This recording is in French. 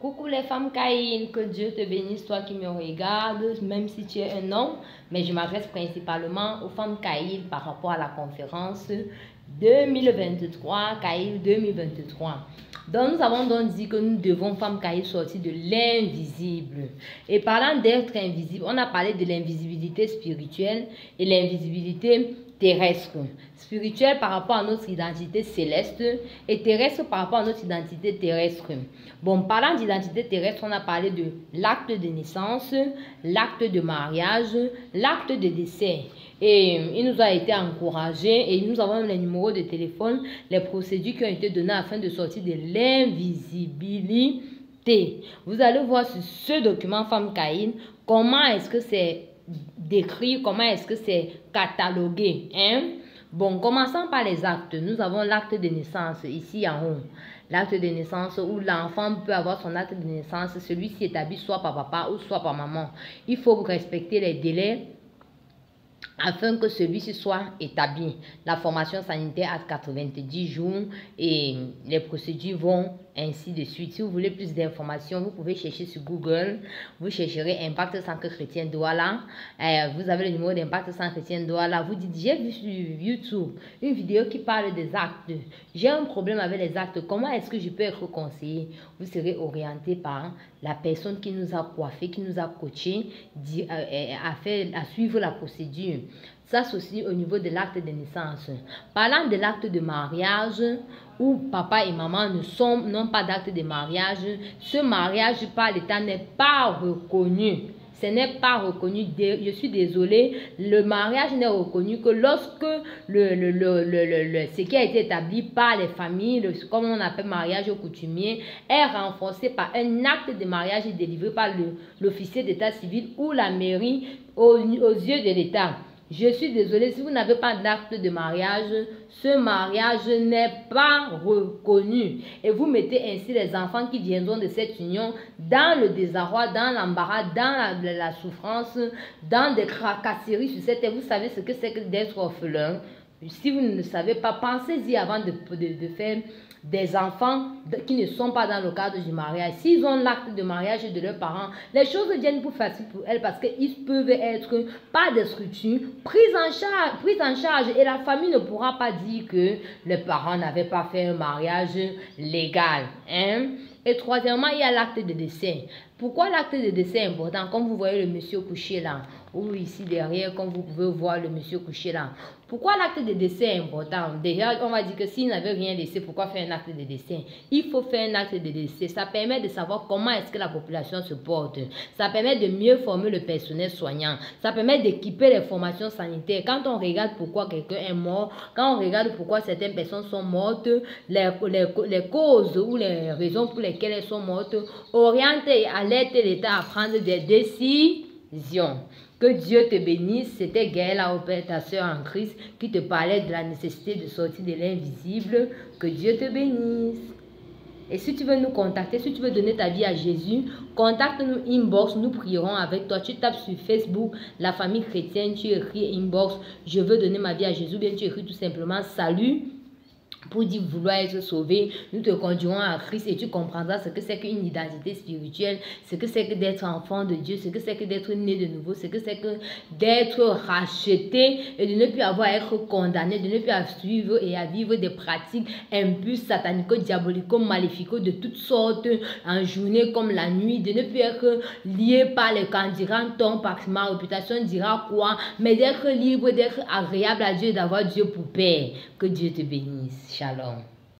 Coucou les femmes Caïn, que Dieu te bénisse, toi qui me regardes, même si tu es un homme, mais je m'adresse principalement aux femmes Caïn par rapport à la conférence 2023, Caïn 2023. Donc nous avons donc dit que nous devons, femmes Caïn, sortir de l'invisible. Et parlant d'être invisible, on a parlé de l'invisibilité spirituelle et l'invisibilité terrestre. Spirituelle par rapport à notre identité céleste et terrestre par rapport à notre identité terrestre. Bon, parlant d'identité terrestre, on a parlé de l'acte de naissance, l'acte de mariage, l'acte de décès. Et il nous a été encouragé et nous avons les numéros de téléphone, les procédures qui ont été données afin de sortir de l'invisibilité. Vous allez voir sur ce document Femme Caïn, comment est-ce que c'est décrit, comment est-ce que c'est catalogué, hein? Bon, commençons par les actes. Nous avons l'acte de naissance ici en haut. L'acte de naissance où l'enfant peut avoir son acte de naissance, celui-ci établi soit par papa ou soit par maman. Il faut respecter les délais afin que celui-ci soit établi. La formation sanitaire à 90 jours et les procédures vont ainsi de suite. Si vous voulez plus d'informations, vous pouvez chercher sur Google. Vous chercherez Impact Centre Chrétien Douala. Vous avez le numéro d'Impact Centre Chrétien Douala. Vous dites, j'ai vu sur YouTube une vidéo qui parle des actes. J'ai un problème avec les actes. Comment est-ce que je peux être conseillé? Vous serez orienté par la personne qui nous a coiffé, qui nous a coaché, à suivre la procédure. Ça, c'est aussi au niveau de l'acte de naissance. Parlant de l'acte de mariage, où papa et maman n'ont pas d'acte de mariage, ce mariage par l'État n'est pas reconnu. Ce n'est pas reconnu. Je suis désolée, le mariage n'est reconnu que lorsque ce qui a été établi par les familles, comme on appelle mariage coutumier, est renforcé par un acte de mariage délivré par l'officier d'état civil ou la mairie aux yeux de l'État. Je suis désolée, si vous n'avez pas d'acte de mariage, ce mariage n'est pas reconnu. Et vous mettez ainsi les enfants qui viendront de cette union dans le désarroi, dans l'embarras, dans la souffrance, dans des tracasseries sur cette terre. Vous savez ce que c'est que d'être orphelin. Si vous ne le savez pas, pensez-y avant de faire des enfants qui ne sont pas dans le cadre du mariage. S'ils ont l'acte de mariage de leurs parents, les choses deviennent plus faciles pour elles parce qu'ils peuvent être par des structures prises en charge et la famille ne pourra pas dire que les parents n'avaient pas fait un mariage légal, hein? Et troisièmement, il y a l'acte de décès. Pourquoi l'acte de décès est important? Comme vous voyez le monsieur couché là, ou ici derrière, comme vous pouvez voir le monsieur couché là. Pourquoi l'acte de décès est important? Déjà, on va dire que s'il n'avait rien laissé, pourquoi faire un acte de décès? Il faut faire un acte de décès. Ça permet de savoir comment est-ce que la population se porte. Ça permet de mieux former le personnel soignant. Ça permet d'équiper les formations sanitaires. Quand on regarde pourquoi quelqu'un est mort, quand on regarde pourquoi certaines personnes sont mortes, les causes ou les raisons pour lesquelles elles sont mortes, oriente et alerte l'État à prendre des décisions. Que Dieu te bénisse. C'était Gaëlle Aopé, ta soeur en Christ, qui te parlait de la nécessité de sortir de l'invisible. Que Dieu te bénisse. Et si tu veux nous contacter, si tu veux donner ta vie à Jésus, contacte-nous inbox, nous prierons avec toi. Tu tapes sur Facebook, la famille chrétienne, tu écris inbox, je veux donner ma vie à Jésus, bien tu écris tout simplement salut. Pour dire vouloir être sauvé, nous te conduirons à Christ et tu comprendras ce que c'est qu'une identité spirituelle, ce que c'est que d'être enfant de Dieu, ce que c'est que d'être né de nouveau, ce que c'est que d'être racheté et de ne plus avoir à être condamné, de ne plus à suivre et à vivre des pratiques impures, sataniques, diaboliques, maléfiques, de toutes sortes, en journée comme la nuit, de ne plus être lié par les candidats, ton parce que ma réputation dira quoi, mais d'être libre, d'être agréable à Dieu, d'avoir Dieu pour Père. Que Dieu te bénisse. Shalom.